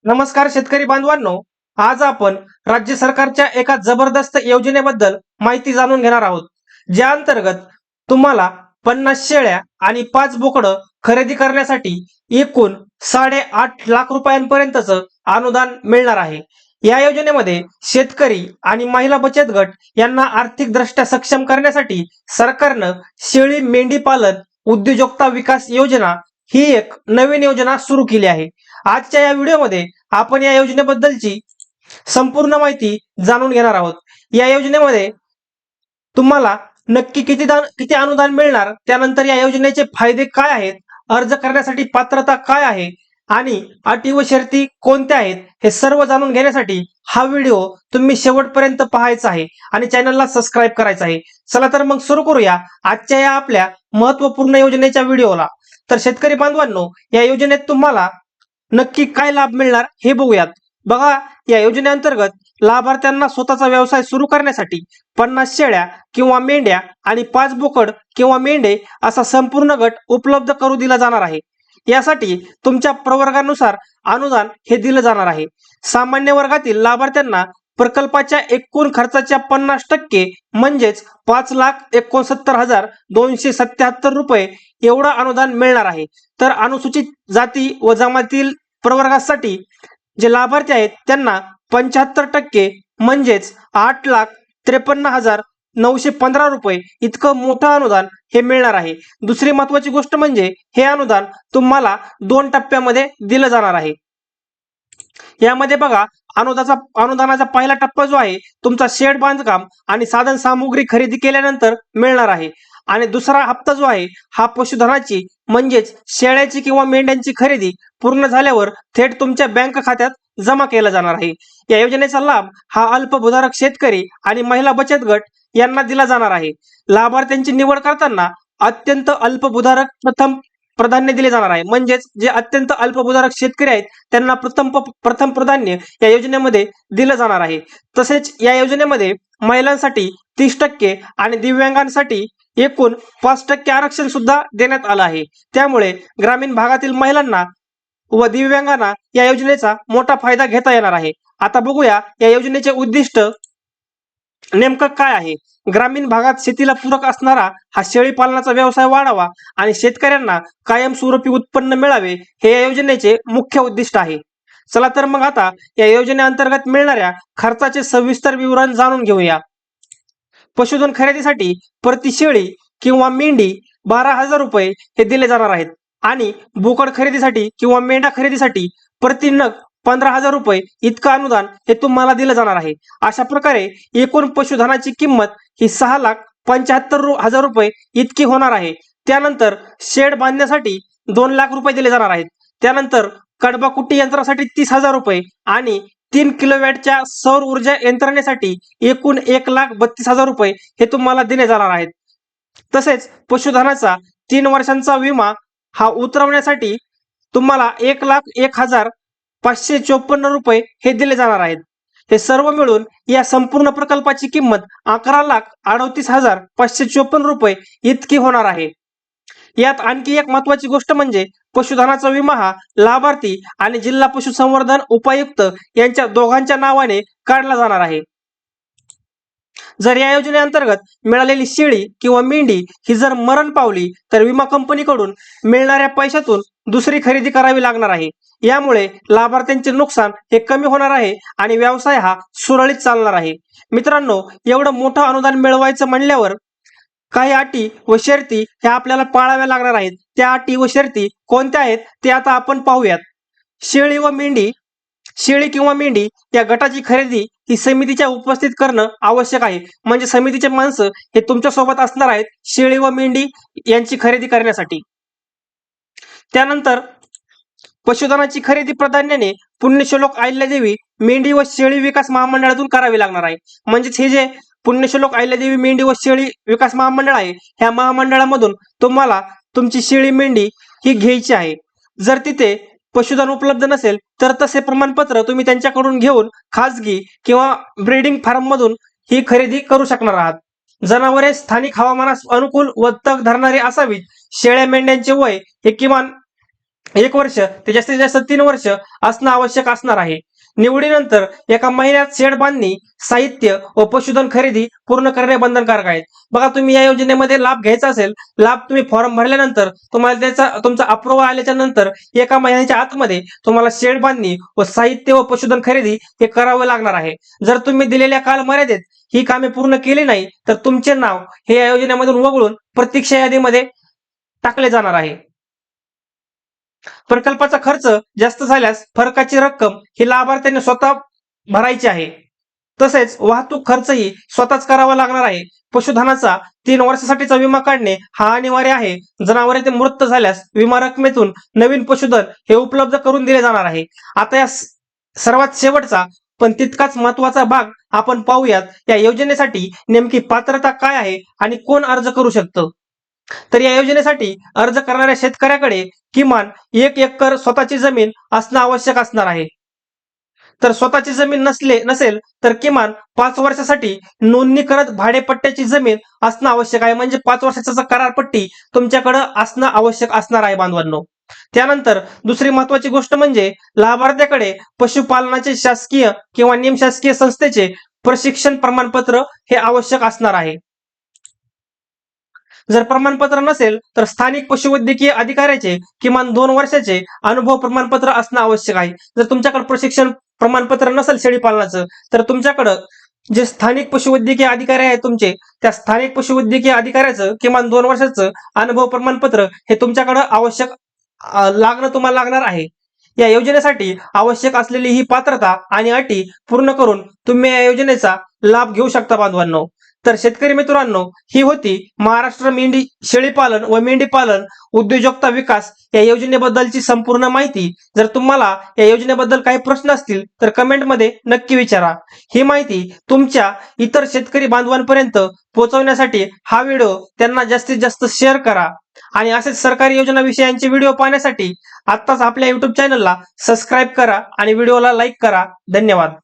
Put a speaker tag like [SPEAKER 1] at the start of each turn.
[SPEAKER 1] नमस्कार शेतकरी बांधवांनो, आज आपण राज्य सरकारच्या एका जबरदस्त योजनेबद्दल माहिती जाणून घेणार आहोत. ज्या अंतर्गत तुम्हाला 50 शेळ्या आणि 5 बोकडं खरेदी करण्यासाठी एकूण 8.5 लाख रुपयांपर्यंतचं अनुदान मिळणार आहे. या योजनेमध्ये शेतकरी आणि महिला बचत गट यांना आर्थिकदृष्ट्या सक्षम करण्यासाठी सरकारनं शेळी मेंढी पालन उद्योजकता विकास योजना ही एक नवीन योजना सुरू केली आहे. आजच्या या व्हिडिओमध्ये आपण या योजनेबद्दलची संपूर्ण माहिती जाणून घेणार आहोत. या योजनेमध्ये तुम्हाला नक्की किती अनुदान मिळणार, त्यानंतर या योजनेचे फायदे काय आहेत, अर्ज करण्यासाठी पात्रता काय आहे आणि अटी व शर्ती कोणत्या आहेत, हे सर्व जाणून घेण्यासाठी हा व्हिडिओ तुम्ही शेवटपर्यंत पाहायचा आहे आणि चॅनलला सबस्क्राईब करायचं आहे. चला तर मग सुरू करूया आजच्या या आपल्या महत्त्वपूर्ण योजनेच्या व्हिडिओला. तर शेतकरी बांधवांनो, या योजनेत तुम्हाला नक्की काय लाभ मिळणार हे बघूयात. बघा, या योजनेअंतर्गत लाभार्थ्यांना स्वतःचा व्यवसाय सुरू करण्यासाठी 50 शेळ्या किंवा मेंढ्या आणि 5 बोकड किंवा मेंढे असा संपूर्ण गट उपलब्ध करू दिला जाणार आहे. यासाठी तुमच्या प्रवर्गानुसार अनुदान हे दिलं जाणार आहे. सामान्य वर्गातील लाभार्थ्यांना प्रकल्पाच्या एकूण खर्चाच्या 50% म्हणजेच 5,69,277 रुपये एवढं अनुदान मिळणार आहे. तर अनुसूचित जाती व जमातील प्रवर्गासाठी जे लाभार्थी आहेत त्यांना 75% म्हणजेच 8,53,915 रुपये इतकं मोठं अनुदान हे मिळणार आहे. दुसरी महत्वाची गोष्ट म्हणजे हे अनुदान तुम्हाला 2 टप्प्यामध्ये दिलं जाणार आहे. यामध्ये बघा, अनुदानाचा पहिला टप्पा जो आहे तुमचा शेड बांधकाम आणि साधन सामुग्री खरेदी केल्यानंतर मिळणार आहे. आणि दुसरा हप्ता जो आहे हा पशुधनाची म्हणजेच शेळ्याची किंवा मेंढ्यांची खरेदी पूर्ण झाल्यावर थेट तुमच्या बँक खात्यात जमा केला जाणार आहे. या योजनेचा लाभ हा अल्पभूधारक शेतकरी आणि महिला बचत गट यांना दिला जाणार आहे. लाभार्थ्यांची निवड करताना अत्यंत अल्पभूधारक प्रथम प्राधान्य दिले जाणार आहे. म्हणजेच जे अत्यंत अल्पभूधारक शेतकरी आहेत त्यांना प्रथम प्राधान्य या योजनेमध्ये दिलं जाणार आहे. तसेच या योजनेमध्ये महिलांसाठी 30% आणि दिव्यांगांसाठी एकूण 5% आरक्षण सुद्धा देण्यात आलं आहे. त्यामुळे ग्रामीण भागातील महिलांना व दिव्यांगांना या योजनेचा मोठा फायदा घेता येणार आहे. आता बघूया या योजनेचे उद्दिष्ट नेमकं काय आहे. ग्रामीण भागात शेतीला पूरक असणारा हा शेळी पालनाचा व्यवसाय वाढावा आणि शेतकऱ्यांना कायमस्वरूपी उत्पन्न मिळावे, हे या योजनेचे मुख्य उद्दिष्ट आहे. चला तर मग आता या योजनेअंतर्गत मिळणाऱ्या खर्चाचे सविस्तर विवरण जाणून घेऊया. पशुधन खरेदीसाठी प्रति शेळी किंवा मेंढी 12,000 रुपये हे दिले जाणार आहेत आणि बोकड खरेदीसाठी किंवा मेंढा खरेदीसाठी प्रति नग 15,000 रुपये इतकं अनुदान हे तुम्हाला दिलं जाणार आहे. अशा प्रकारे एकूण पशुधनाची किंमत ही 6,75,000 रुपये इतकी होणार आहे. त्यानंतर शेड बांधण्यासाठी 2 लाख रुपये दिले जाणार आहेत. त्यानंतर कडबा कुट्टी यंत्रासाठी 30,000 रुपये आणि 3 किलोवॅटच्या सौर ऊर्जा यंत्रणेसाठी एकूण 1,32,000 रुपये हे तुम्हाला दिले जाणार आहेत. तसेच पशुधनाचा 3 वर्षांचा विमा हा उतरवण्यासाठी तुम्हाला 1,01,554 रुपये हे दिले जाणार आहेत. हे सर्व मिळून या संपूर्ण प्रकल्पाची किंमत 11,38,554 रुपये इतकी होणार आहे. यात आणखी एक महत्वाची गोष्ट म्हणजे पशुधनाचा विमा हा लाभार्थी आणि जिल्हा पशुसंवर्धन उपायुक्त यांच्या दोघांच्या नावाने काढला जाणार आहे. जर या योजनेअंतर्गत मिळालेली शेळी किंवा मेंढी ही जर मरण पावली तर विमा कंपनीकडून मिळणाऱ्या पैशातून दुसरी खरेदी करावी लागणार आहे. यामुळे लाभार्थ्यांचे नुकसान हे कमी होणार आहे आणि व्यवसाय हा सुरळीत चालणार आहे. मित्रांनो, एवढं मोठं अनुदान मिळवायचं म्हणल्यावर काही अटी व शर्ती ह्या आपल्याला पाळाव्या लागणार आहेत. त्या अटी व शर्ती कोणत्या आहेत ते आता आपण पाहूयात. शेळी किंवा मेंढी या गटाची खरेदी ही समितीच्या उपस्थित करणं आवश्यक आहे. म्हणजे समितीचे माणसं हे तुमच्या सोबत असणार आहेत शेळी व मेंढी यांची खरेदी करण्यासाठी. त्यानंतर पशुधनाची खरेदी प्राधान्याने पुण्यश्लोक अहिल्यादेवी मेंढी व शेळी विकास महामंडळातून करावी लागणार आहे. म्हणजेच हे जे पुण्यश्लोक अहिल्यादेवी मेंढी व शेळी विकास महामंडळ आहे, ह्या महामंडळामधून तुम्हाला तुमची शेळी मेंढी ही घ्यायची आहे. जर तिथे पशुधन उपलब्ध नसेल तर तसे प्रमाणपत्र तुम्ही त्यांच्याकडून घेऊन खाजगी किंवा ब्रीडिंग फार्म मधून ही खरेदी करू शकणार आहात. जनावरे स्थानिक हवामानास अनुकूल व तग धरणारी असावीत. शेळ्या मेंढ्यांचे वय हे किमान 1 वर्ष ते जास्तीत जास्त 3 वर्ष असणं आवश्यक असणार आहे. निवडीनंतर एका महिन्यात शेड बांधणी, साहित्य व पशुधन खरेदी पूर्ण करणे बंधनकारक आहेत. बघा, तुम्ही या योजनेमध्ये लाभ घ्यायचा असेल, लाभ तुम्ही फॉर्म भरल्यानंतर तुम्हाला तुमचा अप्रुव्हल आल्याच्या नंतर एका महिन्याच्या आतमध्ये तुम्हाला शेड बांधणी व साहित्य व पशुधन खरेदी हे करावं लागणार आहे. जर तुम्ही दिलेल्या कालमर्यादेत ही कामे पूर्ण केली नाही तर तुमचे नाव हे या योजनेमधून वगळून प्रतीक्षा यादीमध्ये टाकले जाणार आहे. प्रकल्पाचा खर्च जास्त झाल्यास फरकाची रक्कम ही लाभार्थ्यांनी स्वतः भरायची आहे. तसेच वाहतूक खर्चही स्वतःच करावा लागणार आहे. पशुधनाचा 3 वर्षासाठीचा विमा काढणे हा अनिवार्य आहे. जनावरे ते मृत झाल्यास विमा रकमेतून नवीन पशुधन हे उपलब्ध करून दिले जाणार आहे. आता या सर्वात शेवटचा पण तितकाच महत्वाचा भाग आपण पाहूयात. या योजनेसाठी नेमकी पात्रता काय आहे आणि कोण अर्ज करू शकतं. तर या योजनेसाठी अर्ज करणाऱ्या शेतकऱ्याकडे किमान 1 एकर स्वतःची जमीन असणं आवश्यक असणार आहे. तर स्वतःची जमीन नसेल तर किमान 5 वर्षासाठी नोंदणी करत भाडेपट्ट्याची जमीन असणं आवश्यक आहे. म्हणजे 5 वर्षाचा करारपट्टी तुमच्याकडे असणं आवश्यक असणार आहे बांधवांनो. त्यानंतर दुसरी महत्वाची गोष्ट म्हणजे लाभार्थ्याकडे पशुपालनाचे शासकीय किंवा निमशासकीय संस्थेचे प्रशिक्षण प्रमाणपत्र हे आवश्यक असणार आहे. जर प्रमाणपत्र नसेल तर स्थानिक पशुवैद्यकीय अधिकाऱ्याचे किमान 2 वर्षाचे अनुभव प्रमाणपत्र असणं आवश्यक आहे. जर तुमच्याकडे प्रशिक्षण प्रमाणपत्र नसेल शेळी पालनाचं तर तुमच्याकडं जे स्थानिक पशुवैद्यकीय अधिकारी आहेत तुमचे, त्या स्थानिक पशुवैद्यकीय अधिकाऱ्याचं किमान 2 वर्षाचं अनुभव प्रमाणपत्र हे तुमच्याकडे आवश्यक तुम्हाला लागणार आहे. या योजनेसाठी आवश्यक असलेली ही पात्रता आणि अटी पूर्ण करून तुम्ही या योजनेचा लाभ घेऊ शकता बांधवांनो. तर शेतकरी मित्रांनो, ही होती महाराष्ट्र मेंढी शेळीपालन व मेंढीपालन उद्योजकता विकास या योजनेबद्दलची संपूर्ण माहिती. जर तुम्हाला या योजनेबद्दल काही प्रश्न असतील तर कमेंटमध्ये नक्की विचारा. ही माहिती तुमच्या इतर शेतकरी बांधवांपर्यंत पोहोचवण्यासाठी हा व्हिडिओ त्यांना जास्तीत जास्त शेअर करा आणि असेच सरकारी योजना विषयांचे व्हिडिओ पाहण्यासाठी आत्ताच आपल्या YouTube चॅनलला सबस्क्राईब करा आणि व्हिडिओला लाईक करा. धन्यवाद.